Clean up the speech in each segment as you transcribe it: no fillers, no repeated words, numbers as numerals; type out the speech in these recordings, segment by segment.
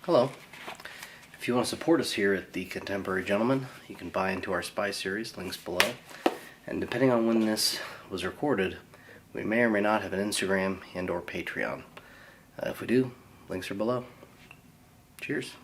Hello. If you want to support us here at The Contemporary Gentleman, you can buy into our Spy series, links below. And depending on when this was recorded, we may or may not have an Instagram and or Patreon. If we do, links are below. Cheers.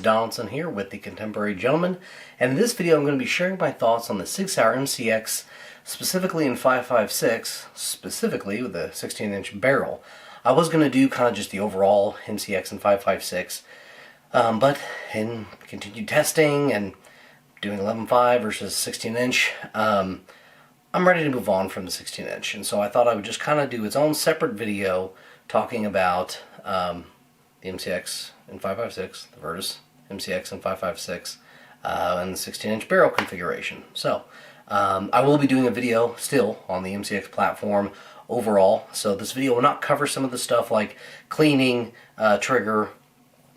Donaldson here with The Contemporary Gentleman, and in this video I'm going to be sharing my thoughts on the SIG Sauer MCX, specifically in 5.56, specifically with a 16-inch barrel. I was going to do kind of just the overall MCX in 5.56, but in continued testing and doing 11.5 versus 16-inch, I'm ready to move on from the 16-inch, and so I thought I would just kind of do its own separate video talking about the MCX in 5.56, the Virtus MCX in 5.56, and the 16-inch barrel configuration. So, I will be doing a video still on the MCX platform overall, so this video will not cover some of the stuff like cleaning, trigger,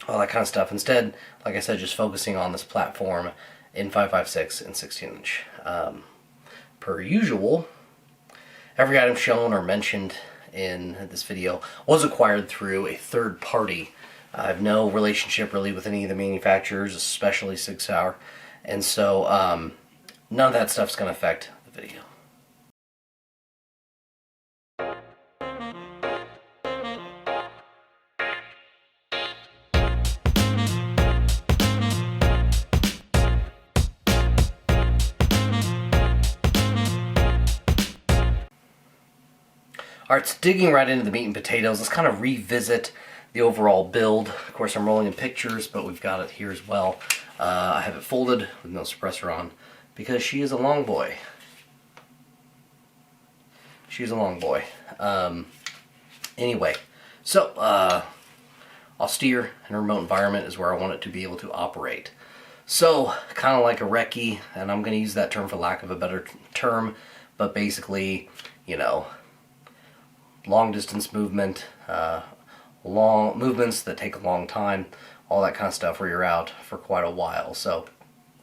all that kind of stuff. Instead, like I said, just focusing on this platform in 5.56 and 16-inch. Per usual, every item shown or mentioned in this video was acquired through a third party. I have no relationship really with any of the manufacturers, especially SIG Sauer, and so none of that stuff's going to affect the video. Alright, so digging right into the meat and potatoes, let's kind of revisit the overall build. Of course, I'm rolling in pictures, but we've got it here as well. I have it folded with no suppressor on because she is a long boy. She's a long boy. Anyway, so austere and remote environment is where I want it to be able to operate. So, kind of like a recce, and I'm going to use that term for lack of a better term, but basically, you know, long distance movement, long movements that take a long time, all that kind of stuff where you're out for quite a while. So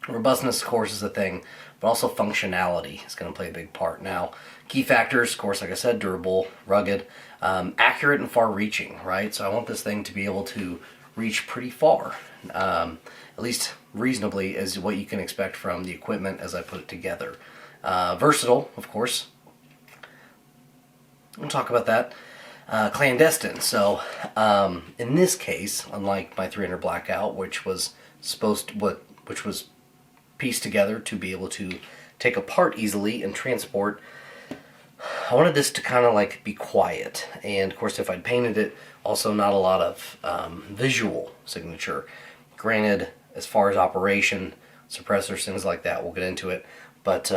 robustness, of course, is a thing, but also functionality is going to play a big part. Now, key factors, of course, like I said, durable, rugged, accurate, and far-reaching, right? So I want this thing to be able to reach pretty far, at least reasonably, is what you can expect from the equipment as I put it together. Versatile, of course. We'll talk about that. Clandestine. So, in this case, unlike my 300 Blackout, which was pieced together to be able to take apart easily and transport, I wanted this to kind of like be quiet. And of course, if I'd painted it, also not a lot of visual signature. Granted, as far as operation, suppressors, things like that, we'll get into it. But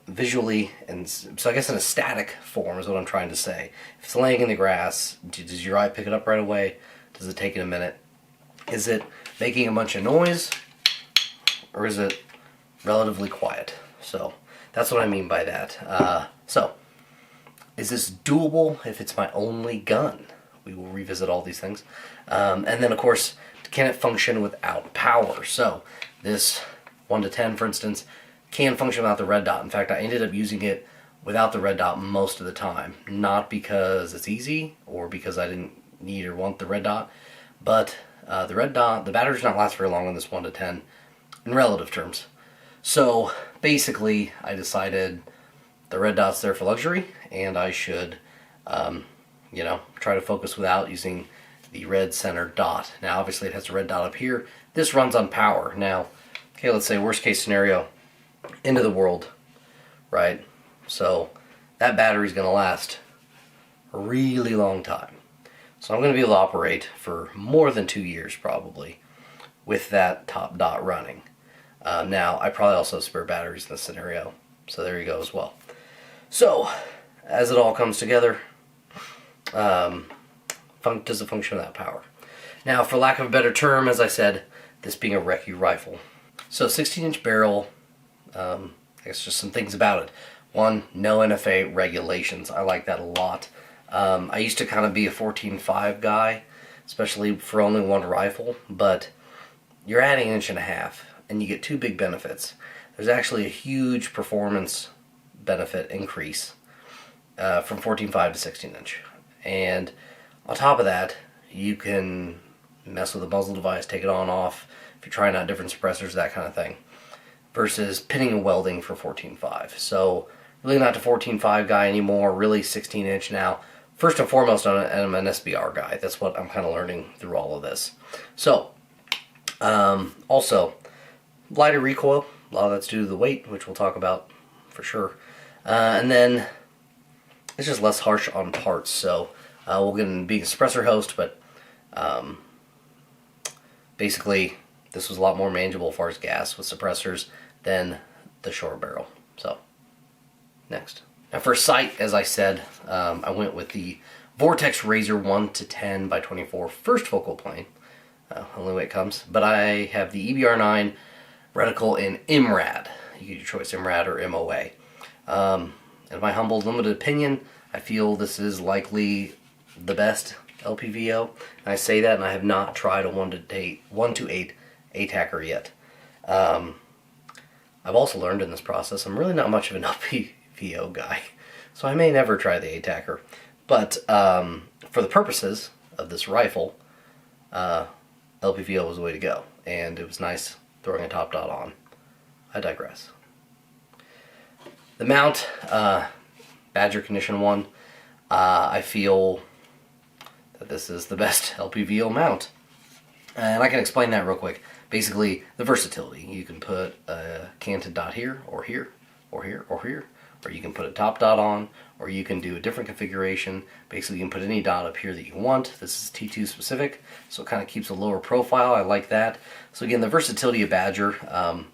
visually, and so I guess in a static form is what I'm trying to say. If it's laying in the grass, does your eye pick it up right away? Does it take it a minute? Is it making a bunch of noise? Or is it relatively quiet? So that's what I mean by that. So, is this doable if it's my only gun? We will revisit all these things. And then, of course, can it function without power? So, this 1 to 10, for instance, can function without the red dot. In fact, I ended up using it without the red dot most of the time. Not because it's easy or because I didn't need or want the red dot, but the red dot, the battery does not last very long on this 1 to 10 in relative terms. So basically I decided the red dot's there for luxury, and I should you know, try to focus without using the red center dot. Now obviously it has a red dot up here. This runs on power. Now, okay, let's say worst case scenario, end of the world, right? So that battery's going to last a really long time. So I'm going to be able to operate for more than 2 years probably with that top dot running. Now I probably also have spare batteries in this scenario, so there you go as well. So as it all comes together, does it function without power? Now, for lack of a better term, as I said, this being a recce rifle. So 16-inch barrel, I guess just some things about it. One, no NFA regulations. I like that a lot. I used to kind of be a 14.5 guy, especially for only one rifle, but you're adding 1.5 inches, and you get two big benefits. There's actually a huge performance benefit increase from 14.5 to 16-inch. And on top of that, you can mess with the muzzle device, take it on, off, if you're trying out different suppressors, that kind of thing, versus pinning and welding for 14.5. So really not a 14.5 guy anymore, really 16-inch now. First and foremost, I'm an SBR guy. That's what I'm kind of learning through all of this. So, also, lighter recoil. A lot of that's due to the weight, which we'll talk about for sure. And then it's just less harsh on parts. So we'll get into being a suppressor host, but basically this was a lot more manageable as far as gas with suppressors than the short barrel. So next. Now for sight, as I said, I went with the Vortex Razor 1:10 by 24 first focal plane. Only way it comes. But I have the EBR9 reticle in MRAD. You get your choice, MRAD or MOA. In my humble limited opinion, I feel this is likely the best LPVO. And I say that, and I have not tried a 1-to-8 ATACR yet. I've also learned in this process I'm really not much of an LPVO guy, so I may never try the ATACR. But for the purposes of this rifle, LPVO was the way to go, and it was nice throwing a top dot on. I digress. The mount, Badger Condition 1, I feel that this is the best LPVO mount. And I can explain that real quick. Basically, the versatility. You can put a canted dot here, or here, or here, or here. Or you can put a top dot on, or you can do a different configuration. Basically, you can put any dot up here that you want. This is T2 specific, so it kind of keeps a lower profile. I like that. So again, the versatility of Badger, I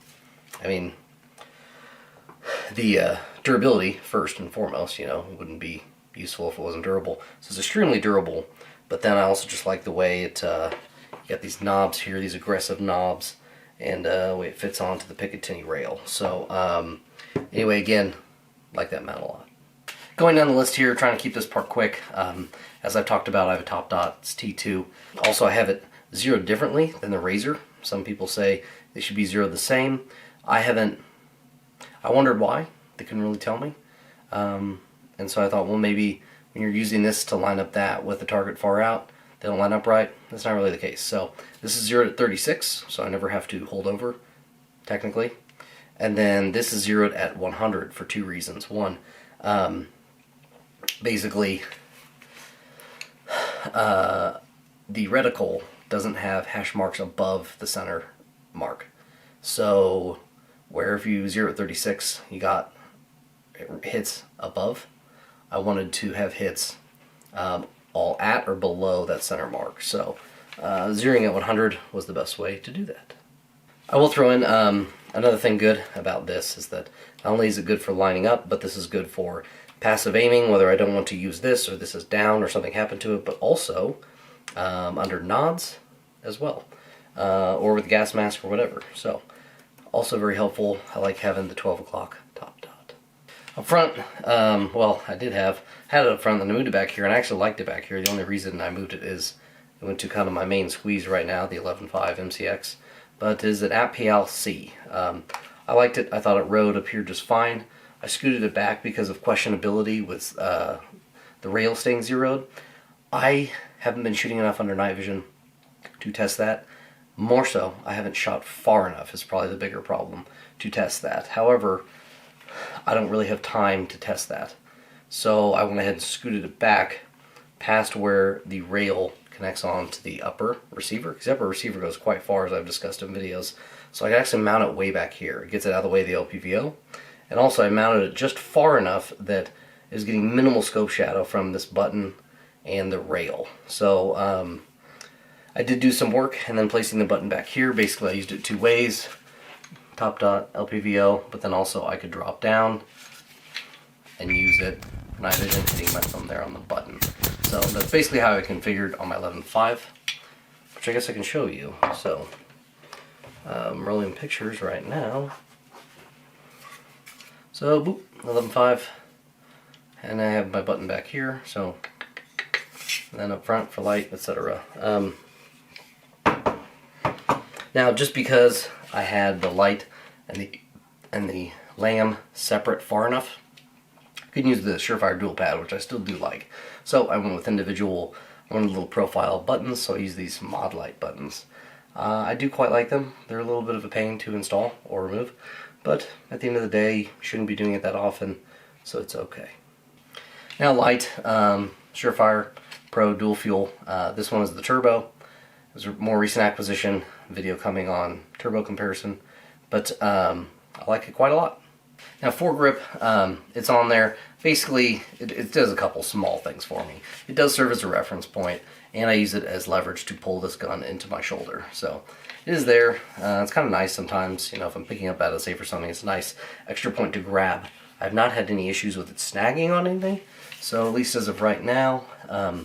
mean, the durability, first and foremost, you know, wouldn't be useful if it wasn't durable. So it's extremely durable, but then I also just like the way it, you got these knobs here, these aggressive knobs, and the way it fits onto the Picatinny rail. So anyway, again, like that mount a lot. Going down the list here, trying to keep this part quick. As I've talked about, I have a top dot, it's T2. Also, I have it zeroed differently than the Razor. Some people say they should be zeroed the same. I wondered why. They couldn't really tell me. And so I thought, well, maybe when you're using this to line up that with the target far out, they don't line up right. That's not really the case. So this is zeroed at 36, so I never have to hold over, technically. And then this is zeroed at 100 for two reasons. One, basically, the reticle doesn't have hash marks above the center mark. So where if you zero at 36, you got hits above, I wanted to have hits all at or below that center mark. So zeroing at 100 was the best way to do that. I will throw in another thing good about this is that not only is it good for lining up, but this is good for passive aiming, whether I don't want to use this or this is down or something happened to it, but also under nods as well, or with gas mask or whatever. So also very helpful. I like having the 12 o'clock top dot. Up front, well, had it up front and I moved it back here, and I actually liked it back here. The only reason I moved it is it went to kind of my main squeeze right now, the 11.5 MCX, but it is an ATPIAL-C. I liked it. I thought it rode up here just fine. I scooted it back because of questionability with the rail staying zeroed. I haven't been shooting enough under night vision to test that, More so, I haven't shot far enough is probably the bigger problem to test that. However, I don't really have time to test that. So I went ahead and scooted it back past where the rail connects on to the upper receiver, because the upper receiver goes quite far, as I've discussed in videos. So I can actually mount it way back here. It gets it out of the way of the LPVO. And also I mounted it just far enough that it's getting minimal scope shadow from this button and the rail. So I did do some work, and then placing the button back here, basically I used it two ways. Top dot LPVO, but then also I could drop down and use it for night vision, hitting my thumb there on the button. So that's basically how I configured on my 11.5, which I guess I can show you. So I'm rolling pictures right now. So boop, 11.5, and I have my button back here. So and then up front for light, etc. Now, just because I had the light and the lamp separate far enough, I could use the Surefire dual pad, which I still do like. So I went with individual, one little profile buttons. So I use these mod light buttons. I do quite like them. They're a little bit of a pain to install or remove, but at the end of the day, you shouldn't be doing it that often, so it's okay. Now, light, Surefire Pro dual fuel. This one is the turbo. It was a more recent acquisition, video coming on turbo comparison, but I like it quite a lot. Now, Foregrip, it's on there. Basically, it does a couple small things for me. It does serve as a reference point, and I use it as leverage to pull this gun into my shoulder. So it is there. It's kind of nice sometimes, you know, if I'm picking up out of safe or something, it's a nice extra point to grab. I've not had any issues with it snagging on anything, so at least as of right now, I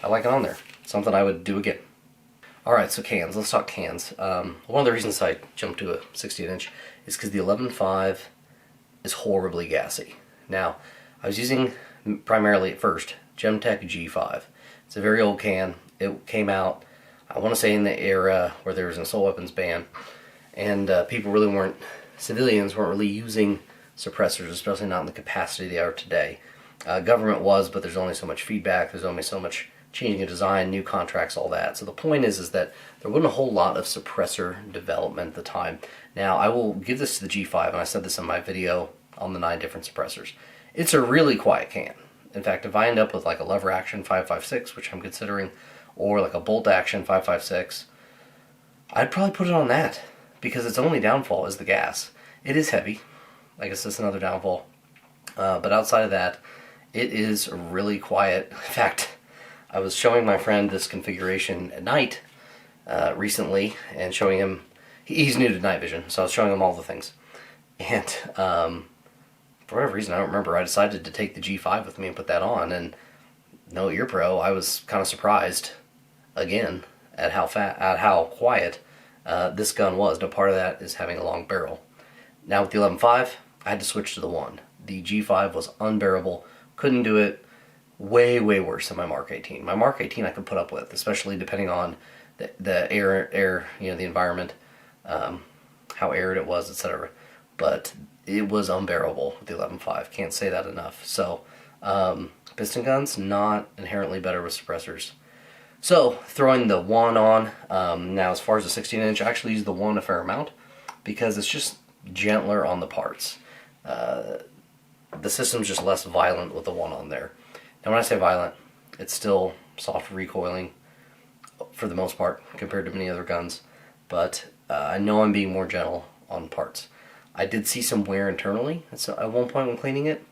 like it on there. Something I would do again. Alright, so cans. Let's talk cans. One of the reasons I jumped to a 16-inch is because the 11.5 is horribly gassy. Now, I was using primarily at first Gemtech G5. It's a very old can. It came out, I want to say, in the era where there was an assault weapons ban, and people really weren't, civilians weren't really using suppressors, especially not in the capacity they are today. Government was, but there's only so much feedback, there's only so much changing a design, new contracts, all that. So the point is that there wasn't a whole lot of suppressor development at the time. Now, I will give this to the G5, and I said this in my video on the 9 different suppressors. It's a really quiet can. In fact, if I end up with like a lever action 5.56, which I'm considering, or like a bolt action 5.56, I'd probably put it on that, because its only downfall is the gas. It is heavy. I guess that's another downfall. But outside of that, it is really quiet. In fact, I was showing my friend this configuration at night recently, and showing him, he's new to night vision, so I was showing him all the things. And for whatever reason, I don't remember, I decided to take the G5 with me and put that on, and no ear pro, I was kind of surprised, again, at how quiet this gun was. Now, part of that is having a long barrel. Now with the 11.5, I had to switch to the 1. The G5 was unbearable, couldn't do it. Way worse than my Mark 18. My Mark 18 I could put up with, especially depending on the air, you know, the environment, how arid it was, etc. But it was unbearable with the 11.5. Can't say that enough. So piston guns not inherently better with suppressors. So throwing the 1 on. Now, as far as the 16-inch, I actually use the 1 a fair amount because it's just gentler on the parts. The system's just less violent with the 1 on there. Now, when I say violent, it's still soft recoiling for the most part compared to many other guns, but I know I'm being more gentle on parts. I did see some wear internally at one point when cleaning it,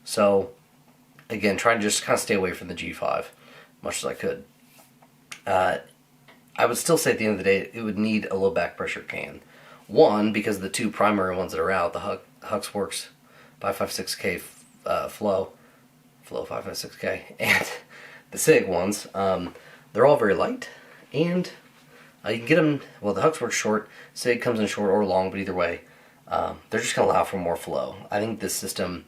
so again, trying to just kind of stay away from the G5 much as I could. I would still say at the end of the day it would need a low back pressure can. One, because the 2 primary ones that are out, the Hux Works 5.56K Flow 5.56K, and the SIG ones, they're all very light, and you can get them, well, the Hux Works short, SIG comes in short or long, but either way, they're just going to allow for more flow. I think this system,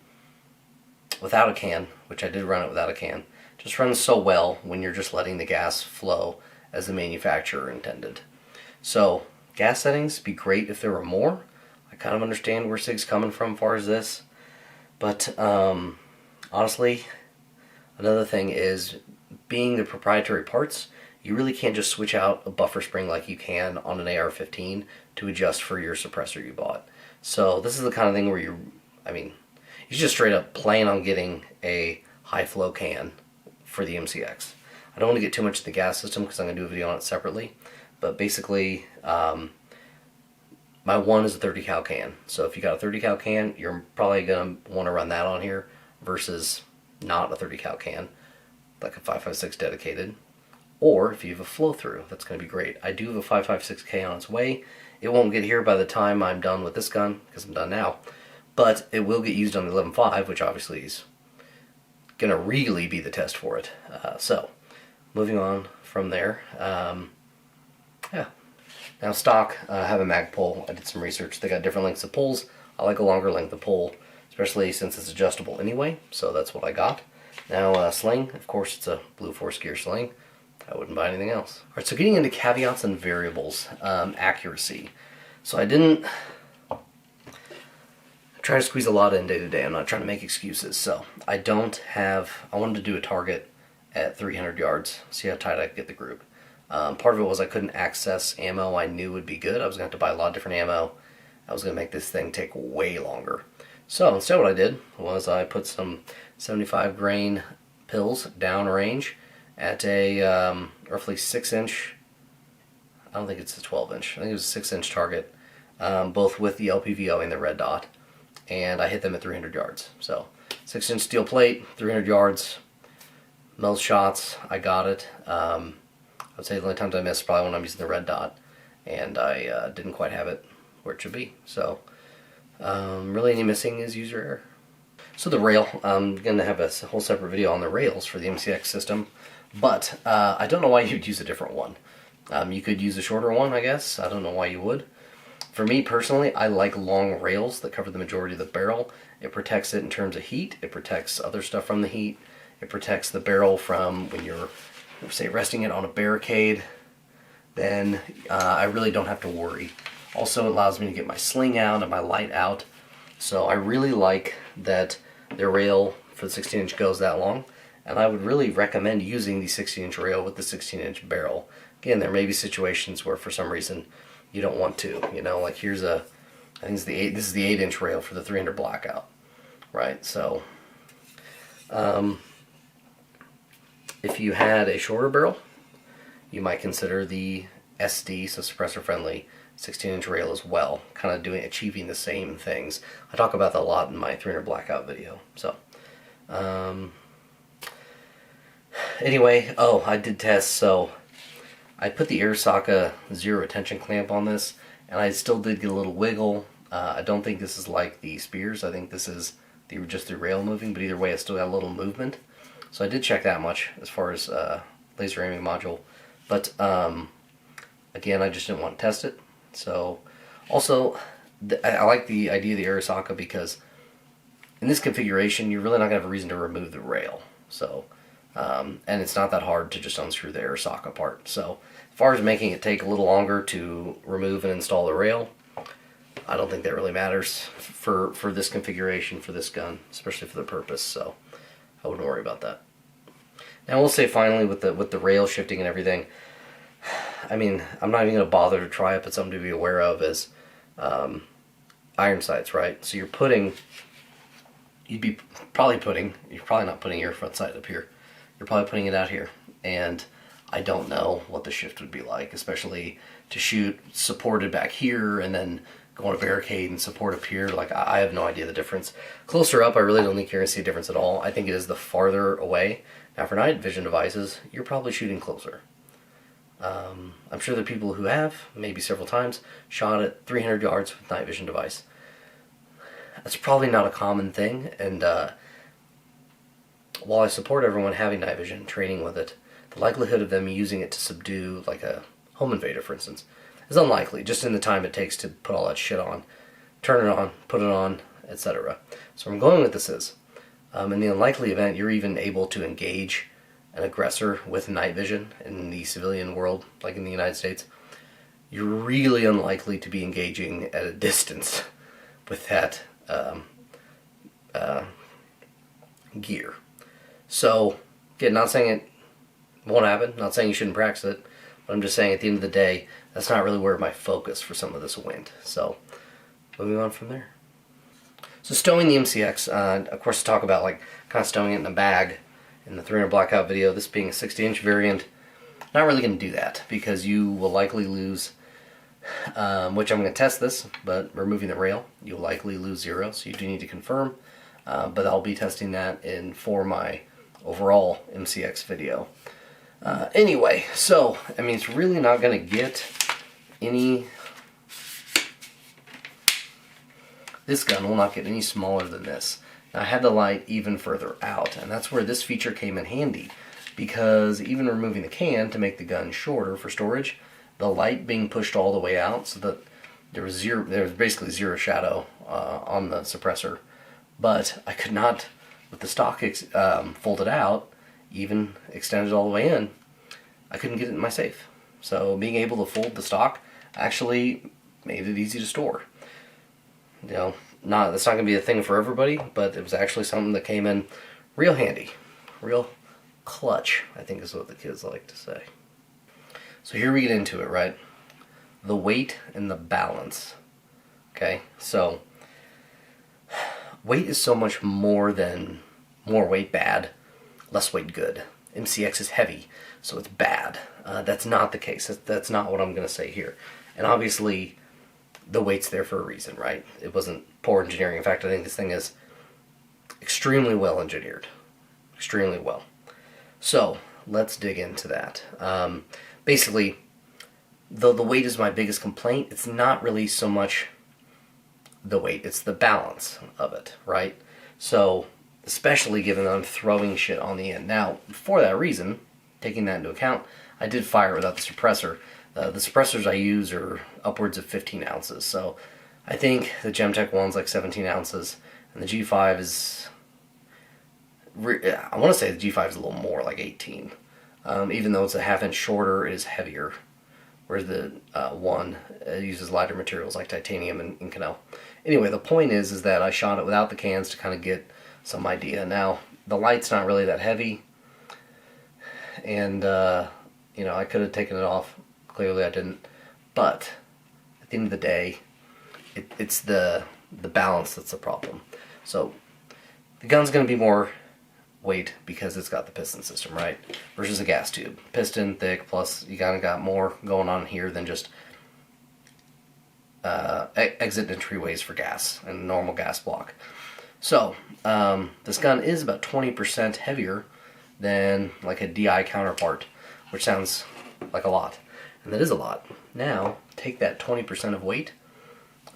without a can, which I did run it without a can, just runs so well when you're just letting the gas flow as the manufacturer intended. So, gas settings be great if there were more. I kind of understand where SIG's coming from as far as this, but honestly, another thing is, being the proprietary parts, you really can't just switch out a buffer spring like you can on an AR-15 to adjust for your suppressor you bought. So this is the kind of thing where you're just straight up plan on getting a high flow can for the MCX. I don't want to get too much of the gas system because I'm going to do a video on it separately, but basically my one is a 30 cal can. So if you got a 30 cal can, you're probably going to want to run that on here versus not a 30 cal can, like a 5.56 dedicated. Or if you have a flow through, that's going to be great. I do have a 5.56K on its way. It won't get here by the time I'm done with this gun, because I'm done now. But it will get used on the 11.5, which obviously is going to really be the test for it. So, moving on from there. Yeah. Now stock, I have a Magpul. I did some research. They got different lengths of pulls. I like a longer length of pull, especially since it's adjustable anyway. So that's what I got. Now Sling, of course it's a blue force gear sling. I wouldn't buy anything else. Alright, so getting into caveats and variables. Accuracy. So I didn't try to squeeze a lot in day to day. I'm not trying to make excuses. So I wanted to do a target at 300 yards, see how tight I could get the group. Part of it was I couldn't access ammo I knew would be good. I was going to have to buy a lot of different ammo. I was going to make this thing take way longer. So instead what I did was I put some 75 grain pills down range at a roughly 6-inch, I don't think it's a 12-inch, I think it was a 6-inch target, both with the LPVO and the red dot, and I hit them at 300 yards. So 6-inch steel plate, 300 yards, most shots, I got it. I would say the only times I missed probably when I'm using the red dot, and I didn't quite have it where it should be. So really any missing is user error. So the rail, I'm going to have a whole separate video on the rails for the MCX system, but I don't know why you'd use a different one. You could use a shorter one, I guess. I don't know why you would. For me personally, I like long rails that cover the majority of the barrel. It protects it in terms of heat. It protects other stuff from the heat. It protects the barrel from when you're, say, resting it on a barricade. Then I really don't have to worry. Also, it allows me to get my sling out and my light out. So I really like that the rail for the 16-inch goes that long. And I would really recommend using the 16-inch rail with the 16-inch barrel. Again, there may be situations where for some reason you don't want to. You know, like here's I think this is the 8-inch rail for the 300 blackout. Right, so if you had a shorter barrel, you might consider the SD, so suppressor friendly, 16-inch rail as well, kind of achieving the same things. I talk about that a lot in my 300 blackout video. So anyway, I did test. So I put the Arisaka zero retention clamp on this, and I still did get a little wiggle. I don't think this is like the spears. I think this is just the rail moving, but either way, it still got a little movement. So I did check that much as far as laser aiming module, but again, I just didn't want to test it. So also, I like the idea of the Arisaka because in this configuration, you're really not going to have a reason to remove the rail. So, and it's not that hard to just unscrew the Arisaka part. So, as far as making it take a little longer to remove and install the rail, I don't think that really matters for this configuration for this gun, especially for the purpose. So, I wouldn't worry about that. Now, we'll say finally with the rail shifting and everything. I mean, I'm not even going to bother to try it, but something to be aware of is iron sights, right? So you're probably not putting your front sight up here. You're probably putting it out here. And I don't know what the shift would be like, especially to shoot supported back here and then go on a barricade and support up here. Like, I have no idea the difference. Closer up, I really don't think you're going to see a difference at all. I think it is the farther away. Now, for night vision devices, you're probably shooting closer. I'm sure there are people who have, maybe several times, shot at 300 yards with night vision device. That's probably not a common thing, and while I support everyone having night vision and training with it, the likelihood of them using it to subdue, like a home invader, for instance, is unlikely, just in the time it takes to put all that shit on, turn it on, put it on, etc. So where I'm going with this is, in the unlikely event you're even able to engage an aggressor with night vision in the civilian world, like in the United States, you're really unlikely to be engaging at a distance with that gear. So, again, not saying it Won't happen. Not saying you shouldn't practice it, but I'm just saying at the end of the day, that's not really where my focus for some of this went. So, moving on from there. So stowing the MCX, of course, to talk about like kind of stowing it in a bag in the 300 blackout video, this being a 60-inch variant, not really going to do that because you will likely lose, which I'm going to test this, but removing the rail, you'll likely lose 0, so you do need to confirm, but I'll be testing that for my overall MCX video. Anyway, so, I mean, it's really not going to get any... This gun will not get any smaller than this. Now, I had the light even further out, and that's where this feature came in handy, because even removing the can to make the gun shorter for storage, the light being pushed all the way out so that there was basically zero shadow on the suppressor, but I could not, with the stock folded out, even extended all the way in, I couldn't get it in my safe. So being able to fold the stock actually made it easy to store. You know, that's not going to be a thing for everybody, but it was actually something that came in real handy, real clutch, I think is what the kids like to say. So here we get into it, right? The weight and the balance. Okay, so weight is so much more than more weight bad, less weight good. MCX is heavy, so it's bad. That's not the case. That's not what I'm going to say here. And obviously, the weight's there for a reason, right? It wasn't poor engineering. In fact, I think this thing is extremely well engineered. Extremely well. So, let's dig into that. Basically, though the weight is my biggest complaint, it's not really so much the weight, it's the balance of it, right? So, especially given that I'm throwing shit on the end. Now, for that reason, taking that into account, I did fire it without the suppressor. The suppressors I use are upwards of 15 ounces, so I think the Gemtech one's like 17 ounces, and the G5 is, I want to say the G5 is a little more, like 18. Even though it's a half-inch shorter, it is heavier, whereas the one uses lighter materials like titanium and Inconel. Anyway, the point is that I shot it without the cans to kind of get some idea. Now, the light's not really that heavy, and you know, I could have taken it off. Clearly I didn't, but at the end of the day, it's the balance that's the problem. So the gun's going to be more weight because it's got the piston system, right? Versus a gas tube. Piston, thick, plus you kind of got more going on here than just exit and entryways for gas and normal gas block. So this gun is about 20% heavier than like a DI counterpart, which sounds like a lot. And that is a lot. Now, take that 20% of weight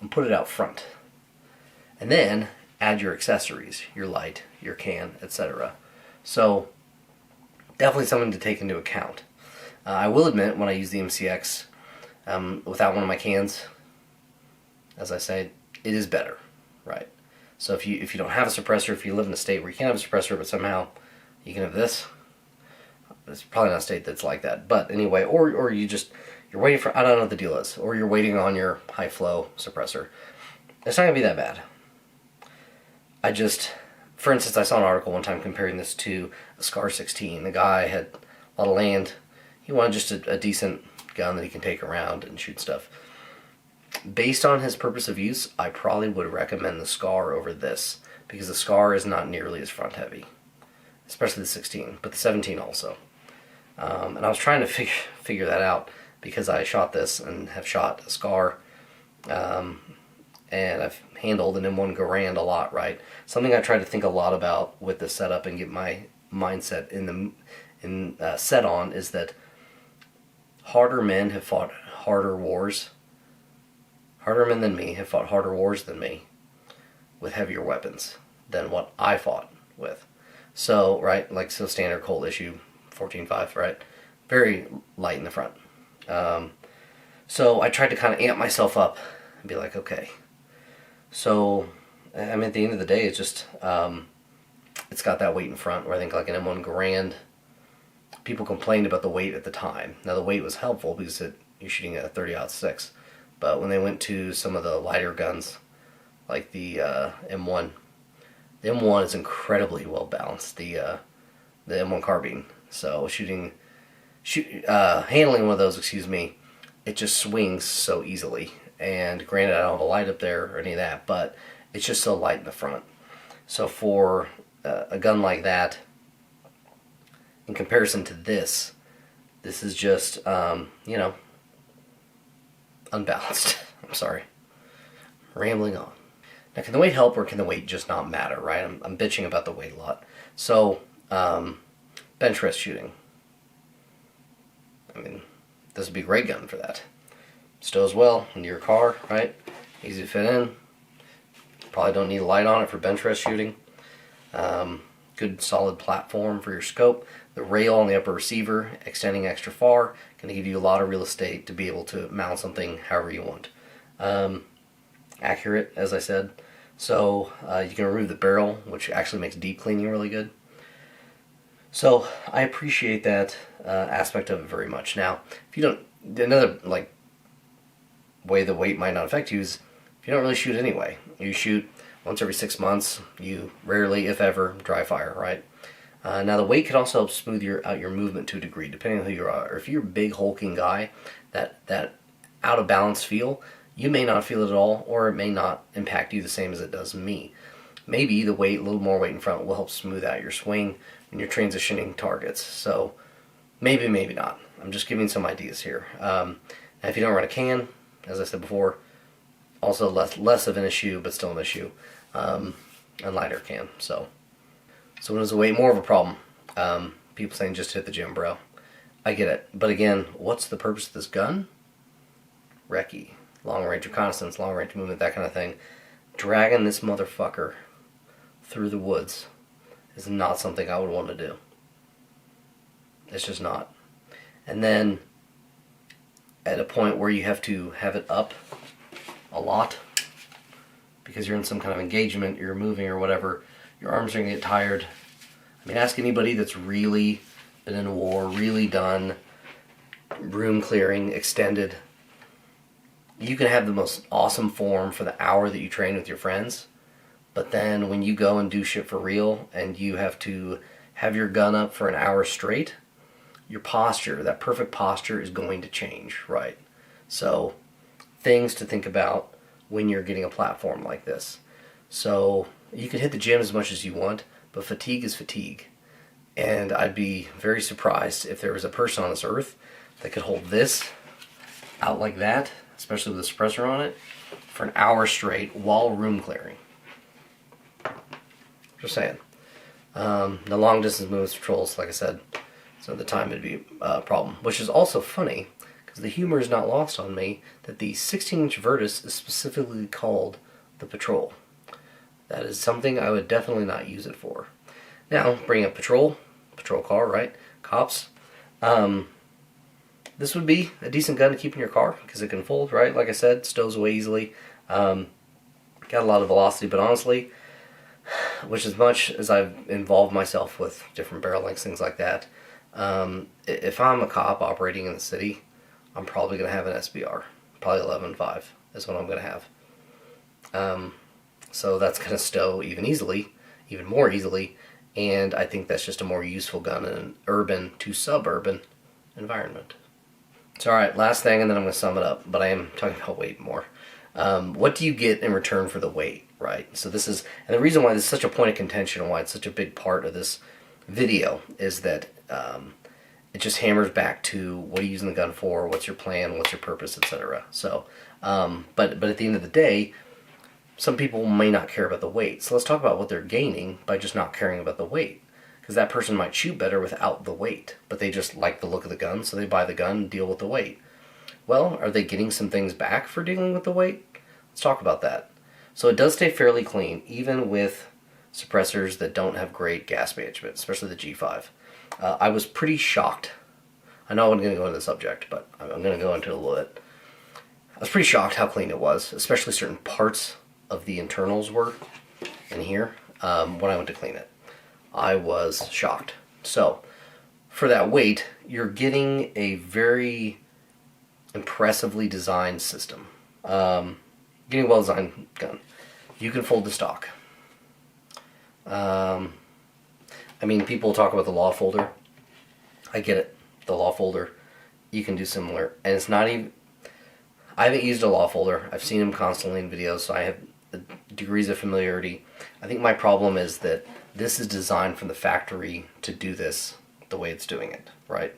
and put it out front. And then add your accessories, your light, your can, etc. So, definitely something to take into account. I will admit, when I use the MCX without one of my cans, as I say, it is better, right? So if you don't have a suppressor, if you live in a state where you can't have a suppressor, but somehow you can have this, it's probably not a state that's like that. But anyway, or you're waiting for, I don't know what the deal is, or you're waiting on your high flow suppressor. It's not going to be that bad. For instance, I saw an article one time comparing this to a SCAR 16. The guy had a lot of land. He wanted just a decent gun that he can take around and shoot stuff. Based on his purpose of use, I probably would recommend the SCAR over this, because the SCAR is not nearly as front heavy, especially the 16, but the 17 also. And I was trying to figure that out because I shot this and have shot a SCAR, and I've handled an M1 Garand a lot, right? Something I try to think a lot about with the setup and get my mindset set on is that harder men have fought harder wars. Harder men than me have fought harder wars than me with heavier weapons than what I fought with. So, right, like so standard Colt issue 14.5, right? Very light in the front. So I tried to kind of amp myself up and be like, okay. So, I mean, at the end of the day, it's just, it's got that weight in front, where I think like an M1 Garand, people complained about the weight at the time. Now the weight was helpful because you're shooting at a 30-06. But when they went to some of the lighter guns, like the M1 is incredibly well balanced. The M1 carbine. So shooting handling one of those, excuse me, it just swings so easily. And granted, I don't have a light up there or any of that, but it's just so light in the front. So for a gun like that, in comparison to this is just, you know, unbalanced. I'm sorry. Rambling on. Now, can the weight help or can the weight just not matter, right? I'm bitching about the weight a lot. So, bench rest shooting. I mean, this would be a great gun for that. Stows well into your car, right? Easy to fit in. Probably don't need a light on it for bench rest shooting. Good solid platform for your scope. The rail on the upper receiver extending extra far, going to give you a lot of real estate to be able to mount something however you want. Accurate, as I said. So you can remove the barrel, which actually makes deep cleaning really good. So I appreciate that aspect of it very much. Now, if you don't, another like way the weight might not affect you is if you don't really shoot anyway. You shoot once every 6 months. You rarely, if ever, dry fire, right? Now the weight can also help smooth out your movement to a degree, depending on who you are. If you're a big hulking guy, that out of balance feel, you may not feel it at all, or it may not impact you the same as it does me. Maybe the weight, a little more weight in front, will help smooth out your swing when you're transitioning targets. So maybe, maybe not. I'm just giving some ideas here. Now if you don't run a can, as I said before, also less of an issue, but still an issue. A lighter can. So when is the weight more of a problem? People saying just hit the gym, bro. I get it. But again, what's the purpose of this gun? Recce. Long range reconnaissance, long range movement, that kind of thing. Dragging this motherfucker through the woods is not something I would want to do. It's just not. And then at a point where you have to have it up a lot because you're in some kind of engagement, you're moving or whatever, your arms are going to get tired. I mean, ask anybody that's really been in a war, really done room clearing, extended. You can have the most awesome form for the hour that you train with your friends, but then when you go and do shit for real and you have to have your gun up for an hour straight, your posture, that perfect posture, is going to change, right? So, things to think about when you're getting a platform like this. So, you can hit the gym as much as you want, but fatigue is fatigue. And I'd be very surprised if there was a person on this earth that could hold this out like that, especially with a suppressor on it, for an hour straight while room clearing. Just saying. The long distance movements patrols, like I said, so the time would be a problem. Which is also funny, because the humor is not lost on me, that the 16-inch Virtus is specifically called the Patrol. That is something I would definitely not use it for. Now, bring up patrol car, right? Cops. This would be a decent gun to keep in your car, because it can fold, right? Like I said, stows away easily. Got a lot of velocity, but honestly, which as much as I've involved myself with different barrel lengths, things like that, if I'm a cop operating in the city, I'm probably going to have an SBR. Probably 11.5 is what I'm going to have. So that's going to stow even more easily, and I think that's just a more useful gun in an urban to suburban environment. So alright, last thing, and then I'm going to sum it up, but I am talking about weight more. What do you get in return for the weight, right? So this is, and the reason why this is such a point of contention and why it's such a big part of this video is that it just hammers back to what are you using the gun for, what's your plan, what's your purpose, etc. So, but at the end of the day, some people may not care about the weight. So let's talk about what they're gaining by just not caring about the weight. Because that person might shoot better without the weight, but they just like the look of the gun, so they buy the gun and deal with the weight. Well, are they getting some things back for dealing with the weight? Let's talk about that. So it does stay fairly clean, even with suppressors that don't have great gas management, especially the G5. I was pretty shocked. I know I'm going to go into the subject, but I'm going to go into it a little bit. I was pretty shocked how clean it was, especially certain parts of the internals were in here when I went to clean it. I was shocked. So, for that weight, you're getting a very impressively designed system. Getting a well-designed gun. You can fold the stock. I mean, people talk about the law folder. I get it. the law folder, you can do similar. And it's not even, I haven't used a law folder. I've seen them constantly in videos, so I have degrees of familiarity. I think my problem is that this is designed from the factory to do this the way it's doing it, right?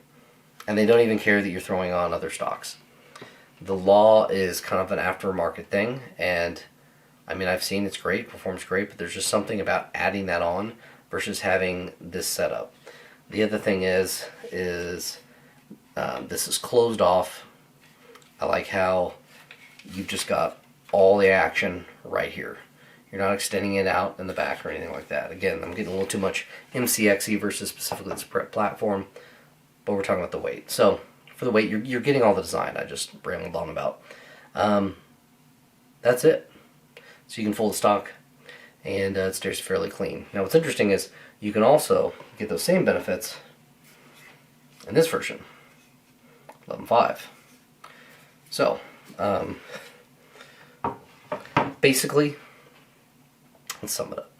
And they don't even care that you're throwing on other stocks. The law is kind of an aftermarket thing, and I mean, I've seen it's great, performs great, but there's just something about adding that on versus having this set up. The other thing is this is closed off. I like how you've just got all the action right here. You're not extending it out in the back or anything like that. Again, I'm getting a little too much MCX versus specifically this platform, but we're talking about the weight. So for the weight, you're getting all the design I just rambled on about. That's it. So you can fold the stock, and it stays fairly clean. Now what's interesting is you can also get those same benefits in this version, 11.5. So, basically, let's sum it up.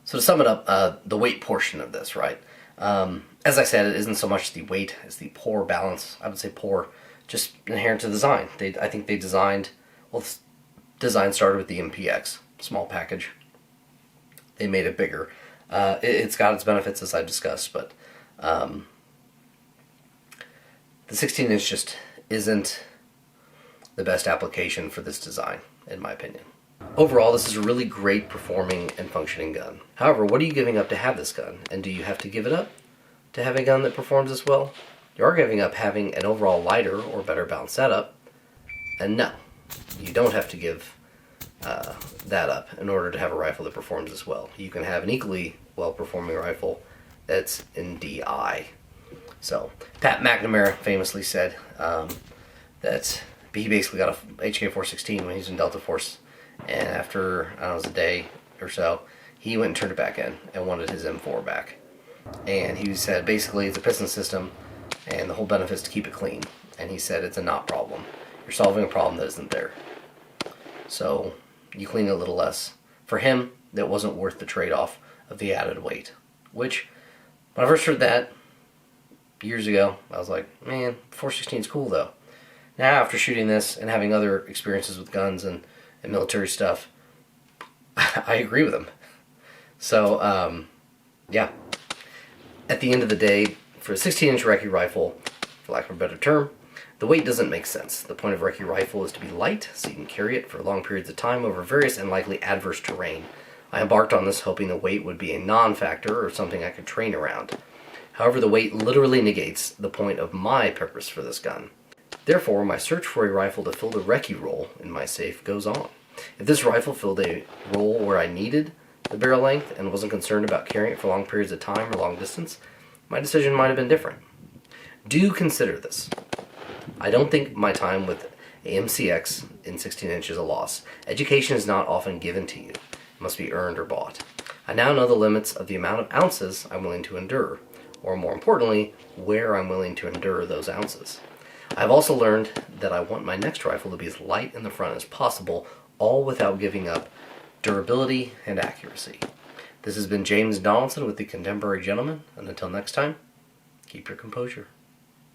So to sum it up, the weight portion of this, right? As I said, it isn't so much the weight as the poor balance. I would say poor, just inherent to design. I think they designed, well, this design started with the MPX, small package. They made it bigger. It's got its benefits, as I discussed, but the 16-inch just isn't the best application for this design, in my opinion. Overall, this is a really great performing and functioning gun. However, what are you giving up to have this gun? And do you have to give it up to have a gun that performs as well? You are giving up having an overall lighter or better balanced setup, and no, you don't have to give that up in order to have a rifle that performs as well. You can have an equally well-performing rifle that's in DI. So, Pat McNamara famously said that he basically got a HK416 when he was in Delta Force, and after, I don't know, it was a day or so, he went and turned it back in and wanted his M4 back. And he said basically it's a piston system, and the whole benefit is to keep it clean. And he said it's a not problem. You're solving a problem that isn't there. So you clean it a little less. For him, that wasn't worth the trade-off of the added weight. Which, when I first heard that years ago, I was like, man, 416 is cool though. Now, after shooting this and having other experiences with guns and military stuff, I agree with him. So, yeah. At the end of the day, for a 16-inch recce rifle, for lack of a better term, the weight doesn't make sense. The point of a recce rifle is to be light, so you can carry it for long periods of time over various and likely adverse terrain. I embarked on this hoping the weight would be a non-factor or something I could train around. However, the weight literally negates the point of my purpose for this gun. Therefore, my search for a rifle to fill the recce role in my safe goes on. If this rifle filled a role where I needed the barrel length and wasn't concerned about carrying it for long periods of time or long distance, my decision might have been different. Do consider this. I don't think my time with a MCX in 16 inch is a loss. Education is not often given to you. It must be earned or bought. I now know the limits of the amount of ounces I'm willing to endure, or more importantly, where I'm willing to endure those ounces. I've also learned that I want my next rifle to be as light in the front as possible, all without giving up durability and accuracy. This has been James Donaldson with the Contemporary Gentleman, and until next time, keep your composure.